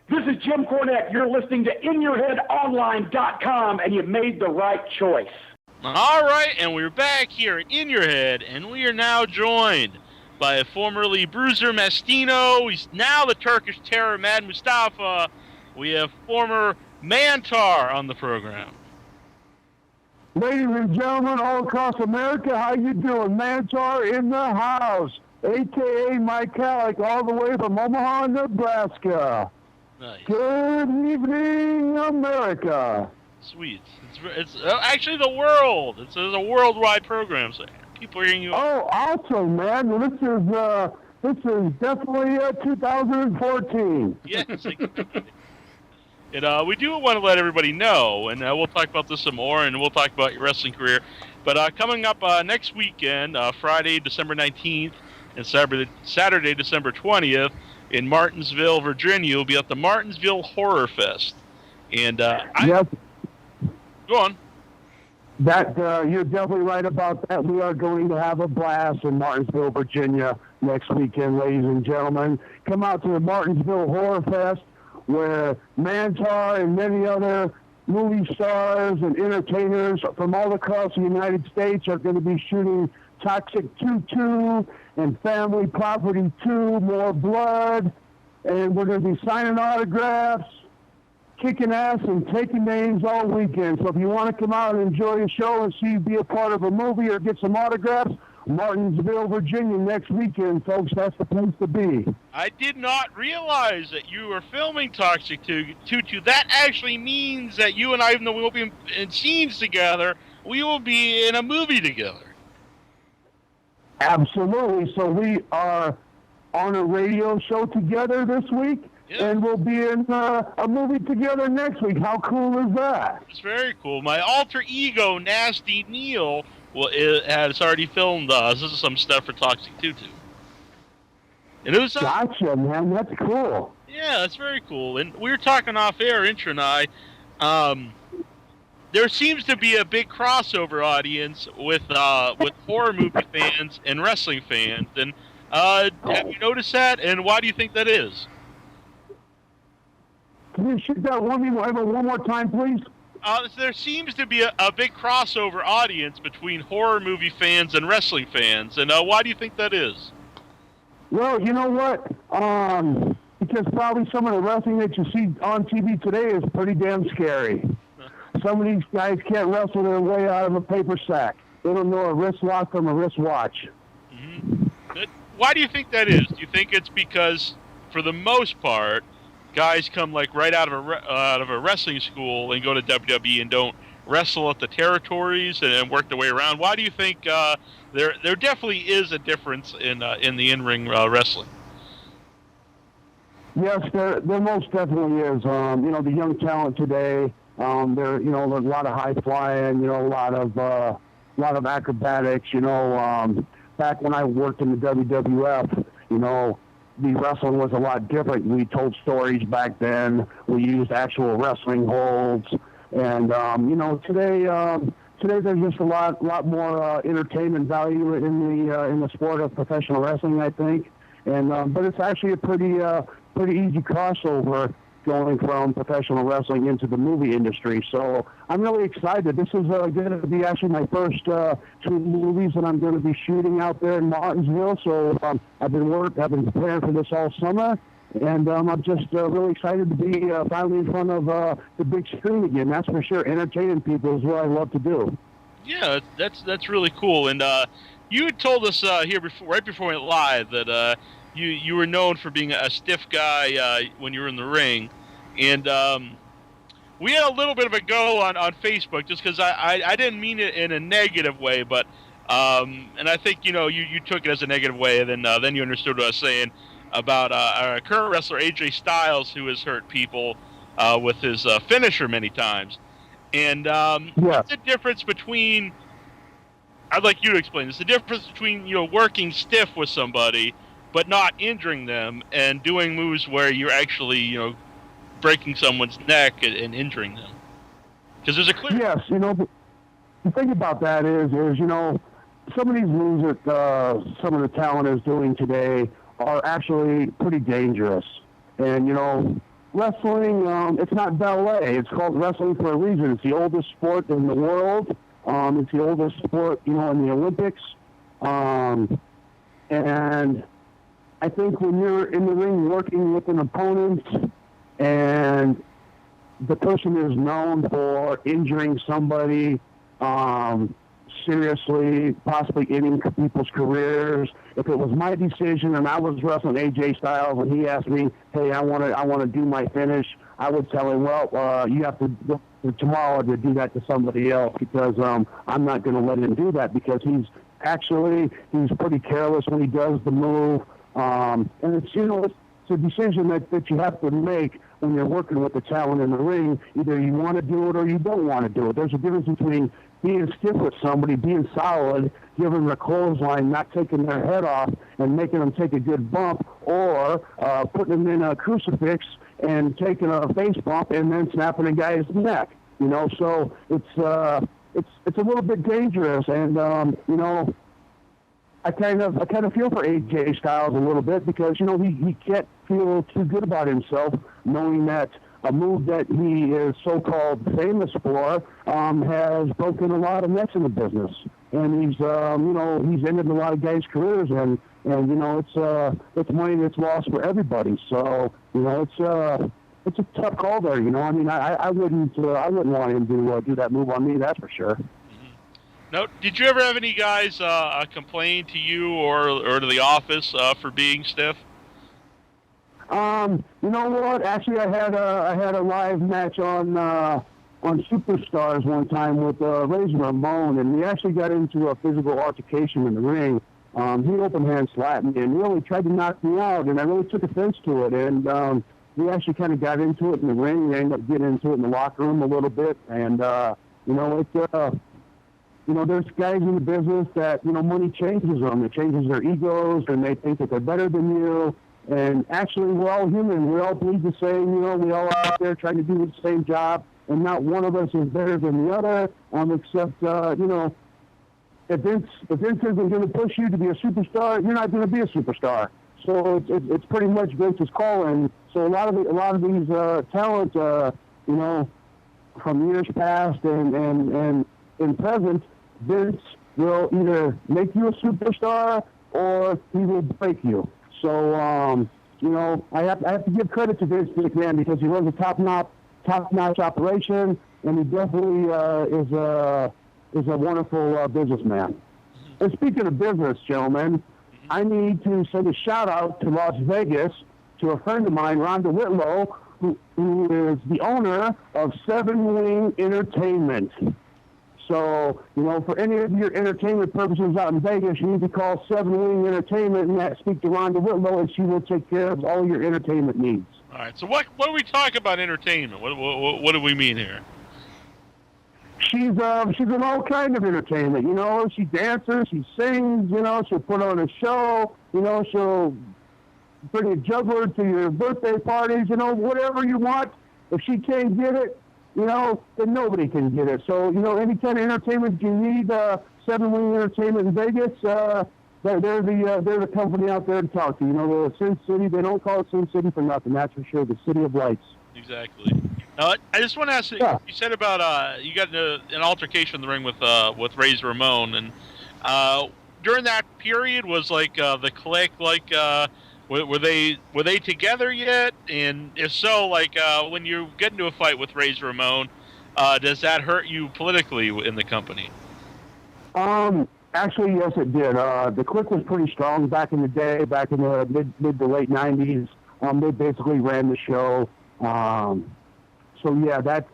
This is Jim Cornette. You're listening to InYourHeadOnline.com, and you made the right choice. All right, and we're back here at In Your Head, and we are now joined by a formerly Bruiser Mastino. He's now the Turkish Terror, Mad Mustafa. We have former Mantaur on the program. Ladies and gentlemen all across America, how you doing? Mantaur in the house, a.k.a. Mike Halleck, all the way from Omaha, Nebraska. Nice. Good evening, America. Sweet. It's actually the world. It's a worldwide program, so people are hearing you. Oh, awesome, man. This is definitely 2014. Yes, exactly. And we do want to let everybody know, and we'll talk about this some more, and we'll talk about your wrestling career. But coming up next weekend, Friday, December 19th, and Saturday, December 20th, in Martinsville, Virginia, will be at the Martinsville Horrorfest. And yes. Go on. That you're definitely right about that. We are going to have a blast in Martinsville, Virginia next weekend, ladies and gentlemen. Come out to the Martinsville Horrorfest, where Mantaur and many other movie stars and entertainers from all across the United States are going to be shooting Toxic 2 and Family Property 2, More Blood, and we're going to be signing autographs, kicking ass, and taking names all weekend. So if you want to come out and enjoy a show and see, be a part of a movie or get some autographs, Martinsville, Virginia next weekend, folks. That's the place to be. I did not realize that you were filming Toxic 2. That actually means that you and I, even though we won't be in scenes together, we will be in a movie together. Absolutely. So we are on a radio show together this week, and we'll be in a movie together next week. How cool is that? It's very cool. My alter ego, Nasty Neil, has already filmed some stuff for Toxic 2. And it was gotcha, man. That's cool. Yeah, that's very cool. And we were talking off air, Intra and I. There seems to be a big crossover audience with horror movie fans and wrestling fans. And have you noticed that? And why do you think that is? Can you shoot that one more time, please? There seems to be a big crossover audience between horror movie fans and wrestling fans, and why do you think that is? Well, you know what? Because probably some of the wrestling that you see on TV today is pretty damn scary. Some of these guys can't wrestle their way out of a paper sack. They don't know a wrist lock from a wrist watch. Mm-hmm. Why do you think that is? Do you think it's because, for the most part, guys come like right out of a wrestling school and go to WWE and don't wrestle at the territories and work their way around? Why do you think there definitely is a difference in the in-ring wrestling? Yes, there most definitely is. The young talent today, there's a lot of high flying, a lot of acrobatics. Back when I worked in the WWF, the wrestling was a lot different. We told stories back then. We used actual wrestling holds, and today there's just a lot more entertainment value in the sport of professional wrestling, I think. And but it's actually a pretty easy crossover going from professional wrestling into the movie industry. So I'm really excited. This is going to be actually my first 2 movies that I'm going to be shooting out there in Martinsville. So I've been preparing for this all summer, and I'm just really excited to be finally in front of the big screen again. That's for sure. Entertaining people is what I love to do. Yeah, that's really cool. And you had told us here right before we went live that you were known for being a stiff guy when you were in the ring. And we had a little bit of a go on Facebook just because I didn't mean it in a negative way, but and I think you took it as a negative way, and then you understood what I was saying about our current wrestler AJ Styles, who has hurt people with his finisher many times. And what's the difference between? I'd like you to explain this. The difference between working stiff with somebody but not injuring them, and doing moves where you're actually breaking someone's neck and injuring them. Because there's a clear... Yes, the thing about that is some of these moves that some of the talent is doing today are actually pretty dangerous. And, wrestling, it's not ballet. It's called wrestling for a reason. It's the oldest sport in the world. It's the oldest sport, in the Olympics. And I think when you're in the ring working with an opponent and the person is known for injuring somebody, seriously, possibly ending people's careers. If it was my decision and I was wrestling AJ Styles and he asked me, hey, I want to do my finish, I would tell him, well, you have to go tomorrow to do that to somebody else because I'm not going to let him do that because he's pretty careless when he does the move. And it's, it's a decision that you have to make when you're working with the talent in the ring. Either you want to do it or you don't want to do it. There's a difference between being stiff with somebody, being solid, giving them a clothesline, not taking their head off and making them take a good bump, or putting them in a crucifix and taking a face bump and then snapping a guy's neck. So it's a little bit dangerous, and I kind of feel for AJ Styles a little bit because he can't feel too good about himself knowing that a move that he is so-called famous for has broken a lot of necks in the business, and he's ended a lot of guys' careers, and it's money that's lost for everybody. So it's a tough call there. I wouldn't want him to do that move on me. That's for sure. Now, did you ever have any guys complain to you or to the office for being stiff? You know what? Actually, I had a live match on Superstars one time with Razor Ramon, and we actually got into a physical altercation in the ring. He open hand slapped me and really tried to knock me out, and I really took offense to it. And we actually kind of got into it in the ring. We ended up getting into it in the locker room a little bit, and there's guys in the business that, money changes them. It changes their egos, and they think that they're better than you. And actually, we're all human. We all bleed the same. We all out there trying to do the same job, and not one of us is better than the other, except, if Vince isn't going to push you to be a superstar, you're not going to be a superstar. So it's pretty much Vince's call. And so a lot of these talent, from years past and in present, Vince will either make you a superstar or he will break you. So, I have to give credit to Vince McMahon because he runs a top-notch operation, and he definitely is a wonderful businessman. And speaking of business, gentlemen, I need to send a shout-out to Las Vegas to a friend of mine, Rhonda Whitlow, who is the owner of Seven Wing Entertainment. So, for any of your entertainment purposes out in Vegas, you need to call Seven Wing Entertainment and speak to Rhonda Whitlow, and she will take care of all your entertainment needs. All right. So what do we talk about entertainment? What do we mean here? She's in all kind of entertainment. She dances, she sings. She'll put on a show. She'll bring a juggler to your birthday parties. Whatever you want. If she can't get it, then nobody can get it. So, any kind of entertainment you need, Seven Wing Entertainment in Vegas, they're the company out there to talk to. The Sin City, they don't call it Sin City for nothing, that's for sure, the City of Lights. Exactly. Now, I just want to ask you, you said about, you got an altercation in the ring with Razor Ramon, and during that period, was the Clique, were they together yet? And if so, when you get into a fight with Razor Ramon, does that hurt you politically in the company? Actually, yes, it did. The Clique was pretty strong back in the day, back in the mid to late 90s. They basically ran the show. So yeah, that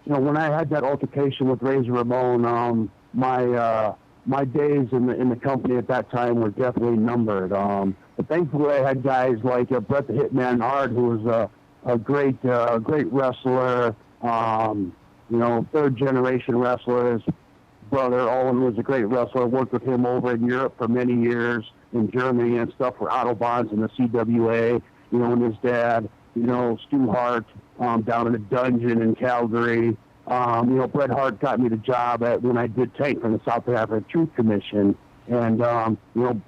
when I had that altercation with Razor Ramon, my days in the company at that time were definitely numbered. But thankfully, I had guys like Bret the Hitman Hart, who was a great wrestler. Third generation wrestler. His brother Owen was a great wrestler. Worked with him over in Europe for many years, in Germany and stuff for Autobahns and the CWA. And his dad, Stu Hart, down in a dungeon in Calgary. Bret Hart got me the job when I did Tank from the South African Truth Commission. And, I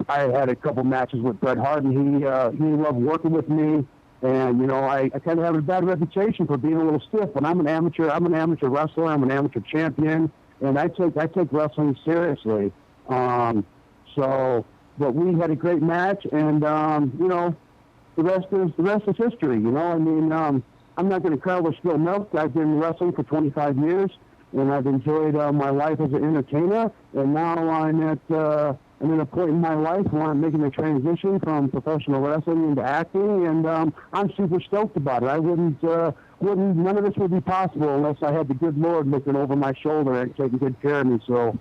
had a couple matches with Bret Hart, and he loved working with me. And I kind of have a bad reputation for being a little stiff, but I'm an amateur wrestler. I'm an amateur champion, and I take wrestling seriously. But we had a great match, and the rest is history. I'm not going to cry over spilled milk. I've been wrestling for 25 years, and I've enjoyed my life as an entertainer. And now I'm at a point in my life where I'm making a transition from professional wrestling into acting, and I'm super stoked about it. I none of this would be possible unless I had the good Lord looking over my shoulder and taking good care of me. So,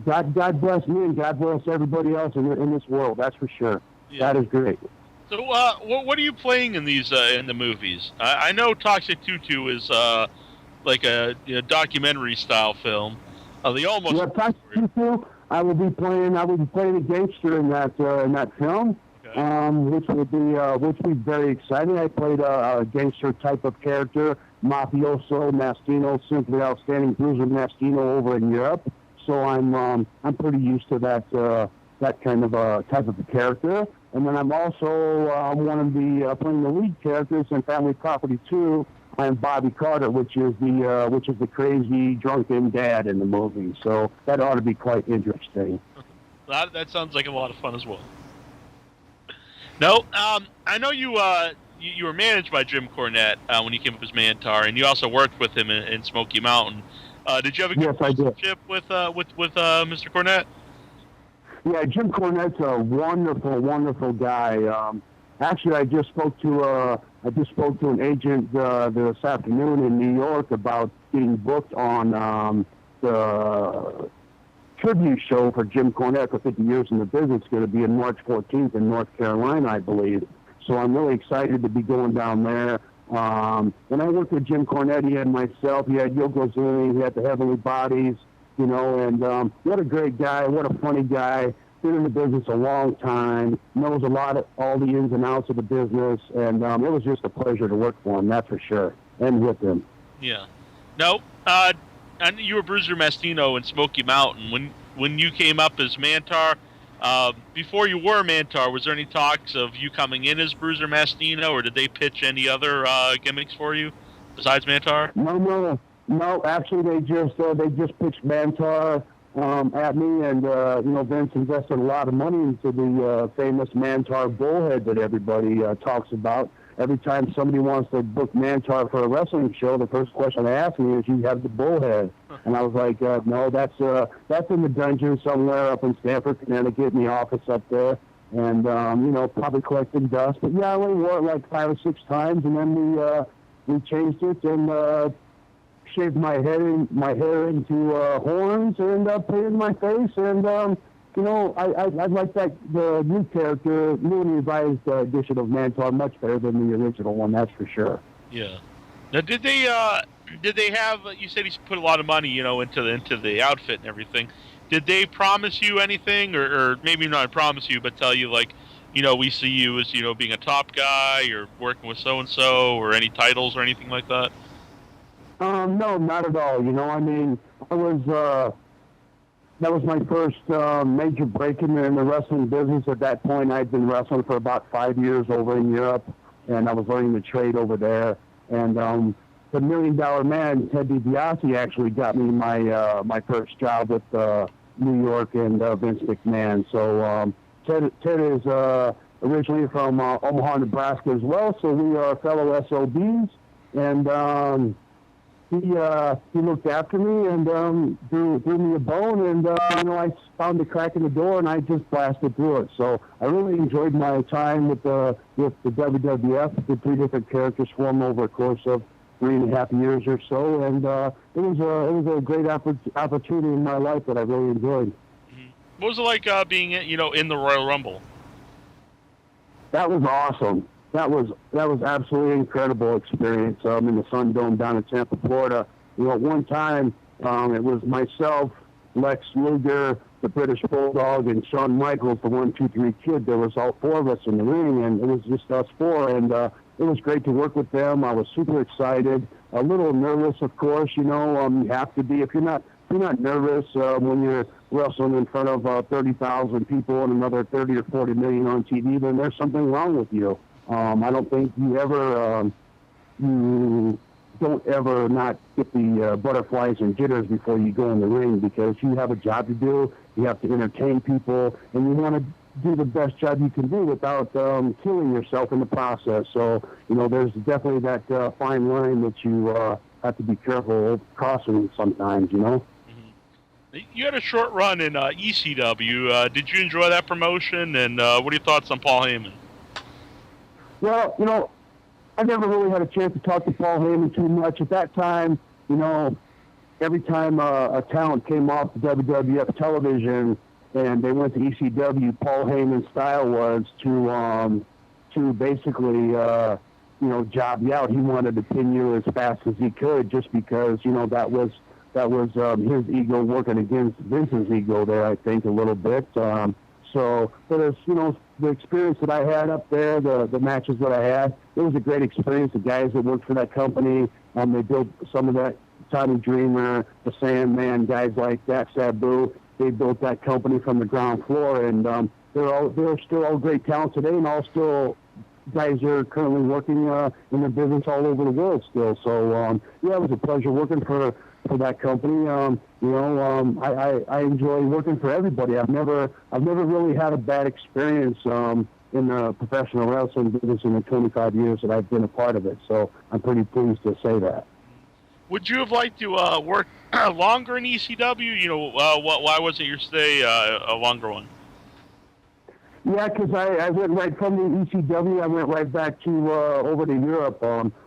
God bless me, and God bless everybody else in this world. That's for sure. Yeah. That is great. So, what are you playing in these in the movies? I know Toxic Tutu is like a documentary style film. They almost. Yeah, Toxic Tutu. I will be playing a gangster in that film, okay. Which would be very exciting. I played a gangster type of character, mafioso, mastino, simply outstanding bruiser mastino over in Europe. So I'm pretty used to that kind of type of a character. And then I'm also playing the lead characters in Family Property 2. I'm Bobby Carter, which is the crazy drunken dad in the movie. So that ought to be quite interesting. That sounds like a lot of fun as well. No, I know you were managed by Jim Cornette when you came up as Mantaur, and you also worked with him in Smoky Mountain. Did you have a good relationship with Mr. Cornette? Yeah, Jim Cornette's a wonderful, wonderful guy. Actually, I just spoke to an agent this afternoon in New York about getting booked on the tribute show for Jim Cornette for 50 years in the business. It's going to be on March 14th in North Carolina, I believe. So I'm really excited to be going down there. When I worked with Jim Cornette, he had myself, he had Yokozuna, he had the Heavenly Bodies, and what a great guy, what a funny guy. Been in the business a long time, knows a lot of all the ins and outs of the business, and it was just a pleasure to work for him, that's for sure, and with him. Yeah. No, I knew you were Bruiser Mastino in Smoky Mountain. When you came up as Mantaur, before you were Mantaur, was there any talks of you coming in as Bruiser Mastino, or did they pitch any other gimmicks for you besides Mantaur? No. Actually, they just pitched Mantaur at me, and Vince invested a lot of money into the famous Mantaur bullhead that everybody talks about. Every time somebody wants to book Mantaur for a wrestling show, the first question they ask me is, "You have the bullhead?" And I was like, "No, that's in the dungeon somewhere up in Stamford, Connecticut, in the office up there." And probably collecting dust. But yeah, I only wore it like 5 or 6 times, and then we changed it and shaved my hair into horns and painted my face, and I like the new character, new and revised edition of Mantaur much better than the original one, that's for sure. Yeah. Now, did they have? You said he put a lot of money, into the outfit and everything. Did they promise you anything, or maybe not promise you, but tell you like, we see you as being a top guy or working with so and so, or any titles or anything like that? No, not at all. That was my first major break in the wrestling business. At that point, I'd been wrestling for about 5 years over in Europe, and I was learning the trade over there. And the $1 Million Man, Ted DiBiase, actually got me my first job with New York and Vince McMahon. So Ted is originally from Omaha, Nebraska as well, so we are fellow SOBs. And he looked after me and threw me a bone, and I found a crack in the door and I just blasted through it. So I really enjoyed my time with the WWF. The 3 different characters formed over a course of 3.5 years or so, and it was a great opportunity in my life that I really enjoyed. What was it like being in the Royal Rumble? That was awesome. That was absolutely incredible experience in the Sun Dome down in Tampa, Florida. At one time, it was myself, Lex Luger, the British Bulldog, and Shawn Michaels, the 1, 2, 3 Kid. There was all 4 of us in the ring, and it was just us 4. And it was great to work with them. I was super excited, a little nervous, of course. You have to be if you're not nervous when you're wrestling in front of 30,000 people and another 30 or 40 million on TV. Then there's something wrong with you. I don't think you don't ever not get the butterflies and jitters before you go in the ring, because you have a job to do. You have to entertain people, and you want to do the best job you can do without killing yourself in the process. So, there's definitely that fine line that you have to be careful of crossing sometimes, Mm-hmm. You had a short run in ECW. Did you enjoy that promotion, and what are your thoughts on Paul Heyman? Well, I never really had a chance to talk to Paul Heyman too much. At that time, every time a talent came off the WWF television and they went to ECW, Paul Heyman's style was to basically, job you out. He wanted to pin you as fast as he could, just because, that was his ego working against Vince's ego there, I think, a little bit. But as the experience that I had up there, the matches that I had, it was a great experience. The guys that worked for that company, they built some of that. Tommy Dreamer, the Sandman, guys like that, Sabu, they built that company from the ground floor, and they're still all great talent today, and all still guys that are currently working in the business all over the world still. So it was a pleasure working for that company. I enjoy working for everybody. I've never really had a bad experience in the professional wrestling business in the 25 years that I've been a part of it. So I'm pretty pleased to say that. Would you have liked to work longer in ECW? Why wasn't your stay a longer one? Yeah, because I went right from the ECW, I went right back to over to Europe.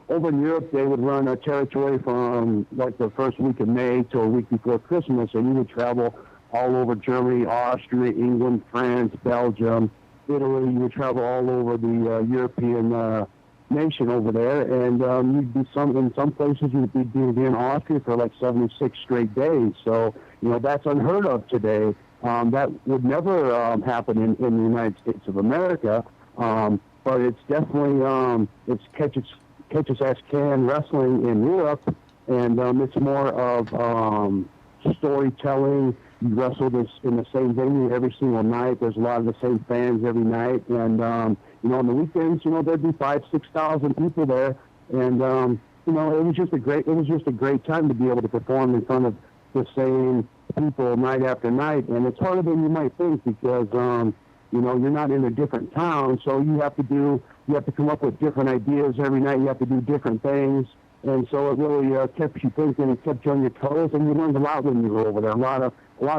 Over in Europe, they would run a territory from like the first week of May to a week before Christmas, and you would travel all over Germany, Austria, England, France, Belgium, Italy. You would travel all over the European nation over there, and you'd be in some places you'd be in Austria for like 76 straight days. So that's unheard of today. That would never happen in the United States of America, but it's definitely it's catch as can wrestling in Europe, and it's more of storytelling. You wrestle this in the same venue every single night. There's a lot of the same fans every night, and on the weekends, there'd be 5,000-6,000 people there, and it was just a great time to be able to perform in front of the same people night after night. And it's harder than you might think, because you're not in a different town, so you have to come up with different ideas every night. You have to do different things. And so it really kept you thinking and kept you on your toes, and you learned a lot when you were over there. A lot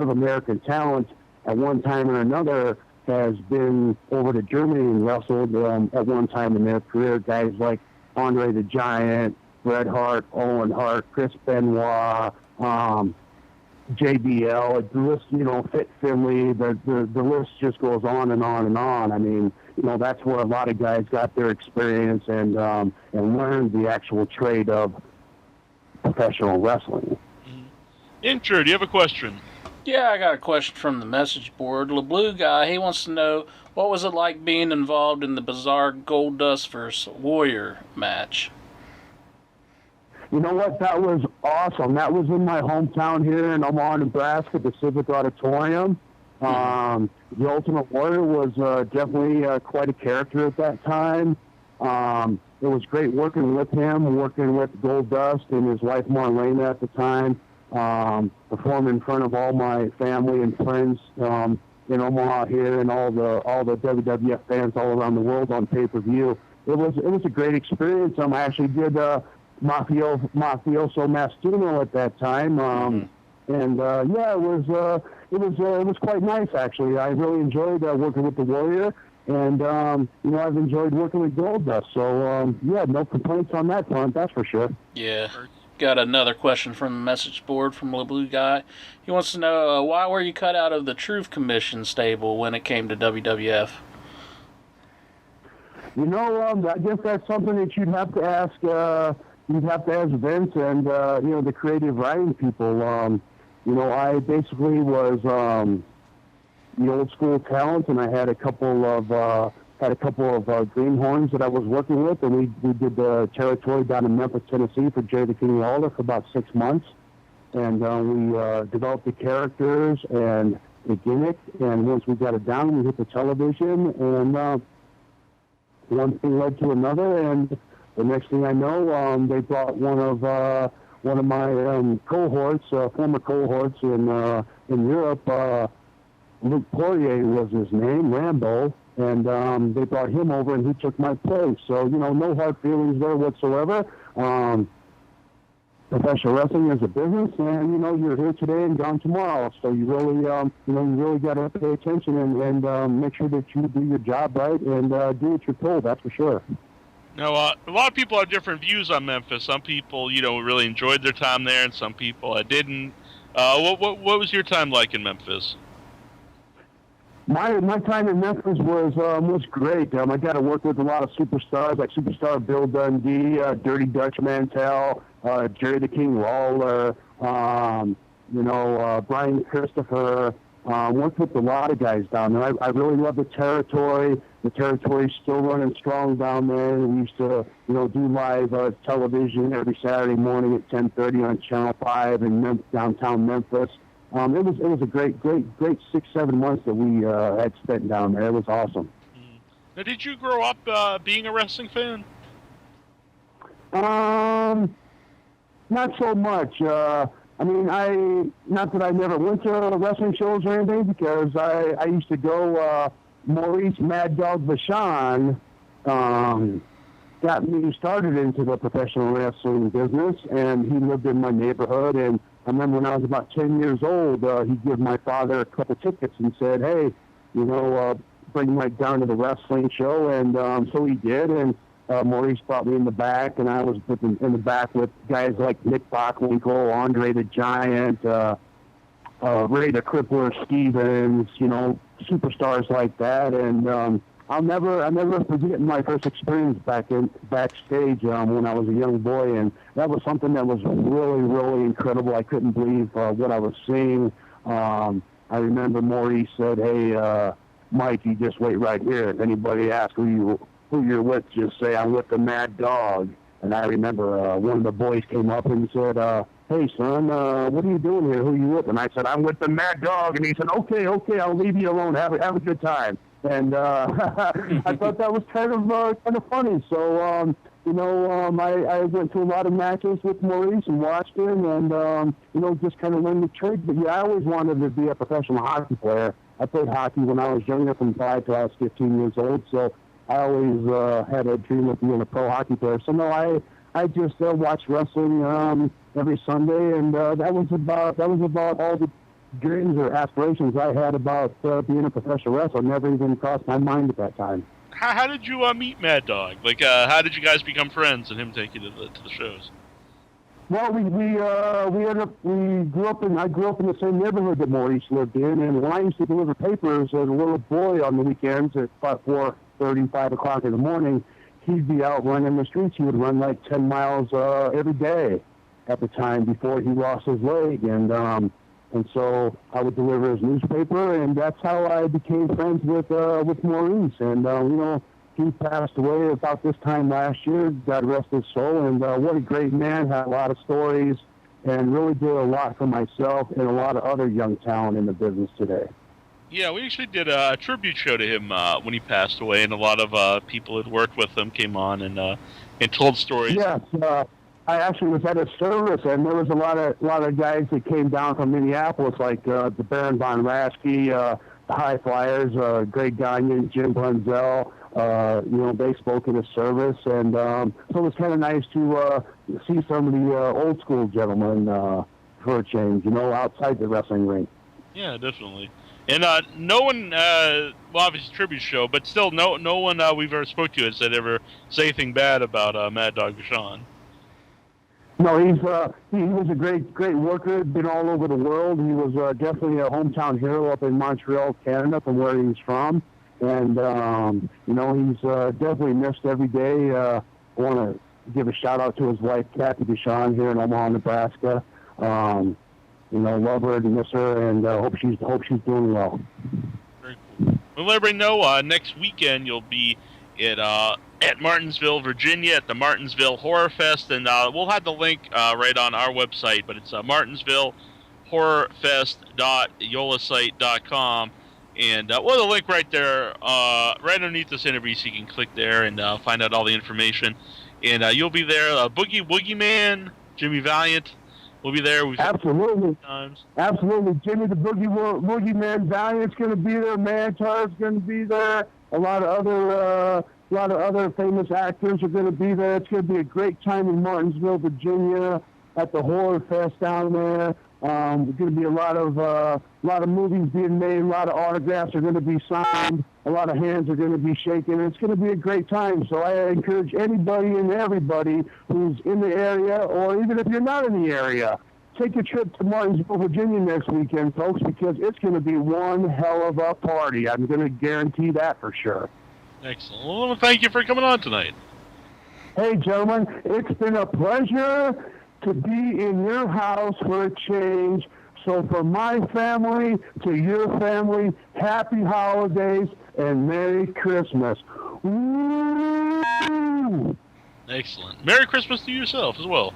of American talent at one time or another has been over to Germany and wrestled at one time in their career. Guys like Andre the Giant, Bret Hart, Owen Hart, Chris Benoit, JBL, the list, Fit Finley, the list just goes on and on and on. I mean, that's where a lot of guys got their experience and learned the actual trade of professional wrestling. Incher, do you have a question? Yeah, I got a question from the message board. LeBlue guy, he wants to know, what was it like being involved in the bizarre Goldust vs. Warrior match? You know what? That was awesome. That was in my hometown here in Omaha, Nebraska, the Civic Auditorium. The Ultimate Warrior was definitely quite a character at that time. It was great working with him, working with Goldust and his wife Marlena at the time, performing in front of all my family and friends in Omaha here, and all the WWF fans all around the world on pay-per-view. It was a great experience. I actually did Mafioso Mastuno at that time, and it was quite nice actually. I really enjoyed working with the Warrior, and I've enjoyed working with Goldust. So no complaints on that front, that's for sure. Yeah. Got another question from the message board from the Blue guy. He wants to know, why were you cut out of the Truth Commission stable when it came to WWF? I guess that's something that you'd have to ask. You'd have to ask Vince and the creative writing people. I basically was the old school talent, and I had a couple of greenhorns that I was working with, and we did the territory down in Memphis, Tennessee for Jerry the King Lawler for about 6 months, and we developed the characters and the gimmick, and once we got it down, we hit the television, and one thing led to another, and the next thing I know, they brought one of my cohorts, former cohorts in Europe. Luke Poirier was his name, Rambo, and they brought him over, and he took my place. So, no hard feelings there whatsoever. Professional wrestling is a business, and, you're here today and gone tomorrow. So you really, you really got to pay attention and make sure that you do your job right and do what you're told, that's for sure. Now, a lot of people have different views on Memphis. Some people, really enjoyed their time there, and some people didn't. What was your time like in Memphis? My time in Memphis was great. I got to work with a lot of superstars like Superstar Bill Dundee, Dirty Dutch Mantel, Jerry the King Lawler, Brian Christopher. Worked with a lot of guys down there. I really love the territory. The territory's still running strong down there. We used to, do live television every Saturday morning at 10:30 on Channel 5 in downtown Memphis. It was a great 6-7 months that we had spent down there. It was awesome. Now, did you grow up being a wrestling fan? Not so much. Not that I never went to wrestling shows or anything, because I used to go. Maurice Mad Dog Vachon got me started into the professional wrestling business, and he lived in my neighborhood. And I remember when I was about 10 years old, he gave my father a couple tickets and said, "Hey, bring Mike down to the wrestling show." And so he did, and Maurice brought me in the back, and I was in the back with guys like Nick Bockwinkel, Andre the Giant, Ray the Crippler Stevens, superstars like that. And I'll never forget my first experience backstage when I was a young boy, and that was something that was really, really incredible. I couldn't believe what I was seeing. I remember Maurice said, "Hey, Mike, you just wait right here. If anybody asks who you're with, just say I'm with the Mad Dog." And I remember one of the boys came up and said, "Hey, son, what are you doing here? Who are you with?" And I said, "I'm with the Mad Dog." And he said, Okay, I'll leave you alone. Have a good time. And I thought that was kind of funny. So, I went to a lot of matches with Maurice and watched him, and just kind of learned the trade. But yeah, I always wanted to be a professional hockey player. I played hockey when I was younger, from 5 till I was 15 years old. So I always had a dream of being a pro hockey player. So no, I just watched wrestling every Sunday, and that was about all the dreams or aspirations I had about being a professional wrestler. Never even crossed my mind at that time. How did you meet Mad Dog? Like, how did you guys become friends and him take you to the shows? Well, we grew up in the same neighborhood that Maurice lived in, and when I used to deliver papers as a little boy on the weekends at 4:30, 5 o'clock in the morning, he'd be out running the streets. He would run like 10 miles every day at the time before he lost his leg, and so I would deliver his newspaper, and that's how I became friends with Maurice. And he passed away about this time last year. God rest his soul. And what a great man! Had a lot of stories, and really did a lot for myself and a lot of other young talent in the business today. Yeah, we actually did a tribute show to him when he passed away, and a lot of people who'd worked with him came on and told stories. Yes, I actually was at a service, and there was a lot of guys that came down from Minneapolis, like the Baron von Raschke, the High Flyers, Greg Gagne, Jim Brunzell. They spoke in a service, and so it was kind of nice to see some of the old school gentlemen for a change, outside the wrestling ring. Yeah, definitely. And no one, well, obviously tribute show, but still no one we've ever spoke to has ever say anything bad about Mad Dog Vachon. No, he was a great worker. Been all over the world. He was definitely a hometown hero up in Montreal, Canada, from where he's from. And he's definitely missed every day. I want to give a shout out to his wife, Kathy Vachon, here in Omaha, Nebraska. Love her and miss her, and hope she's doing well. Very cool. We'll let everybody know next weekend you'll be at Martinsville, Virginia, at the Martinsville Horrorfest, and we'll have the link right on our website, but it's martinsvillehorrorfest.yolasite.com, And well, the link right there, right underneath this interview, so you can click there and find out all the information. And you'll be there. Boogie Man, Jimmy Valiant will be there. Absolutely. Times. Absolutely. Jimmy the Boogie Man Valiant's going to be there. Mantaur's going to be there. A lot of other famous actors are going to be there. It's going to be a great time in Martinsville, Virginia, at the Horror Fest down there. There's going to be a lot of movies being made. A lot of autographs are going to be signed. A lot of hands are going to be shaken. It's going to be a great time. So I encourage anybody and everybody who's in the area, or even if you're not in the area, take a trip to Martinsville, Virginia next weekend, folks, because it's going to be one hell of a party. I'm going to guarantee that for sure. Excellent. Well, thank you for coming on tonight. Hey, gentlemen, it's been a pleasure to be in your house for a change. So from my family to your family, happy holidays and Merry Christmas. Woo! Excellent. Merry Christmas to yourself as well.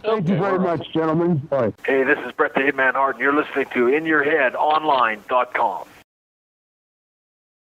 Thank you very much, gentlemen. Bye. Hey, this is Bret the Hitman Hart, and you're listening to InYourHeadOnline.com.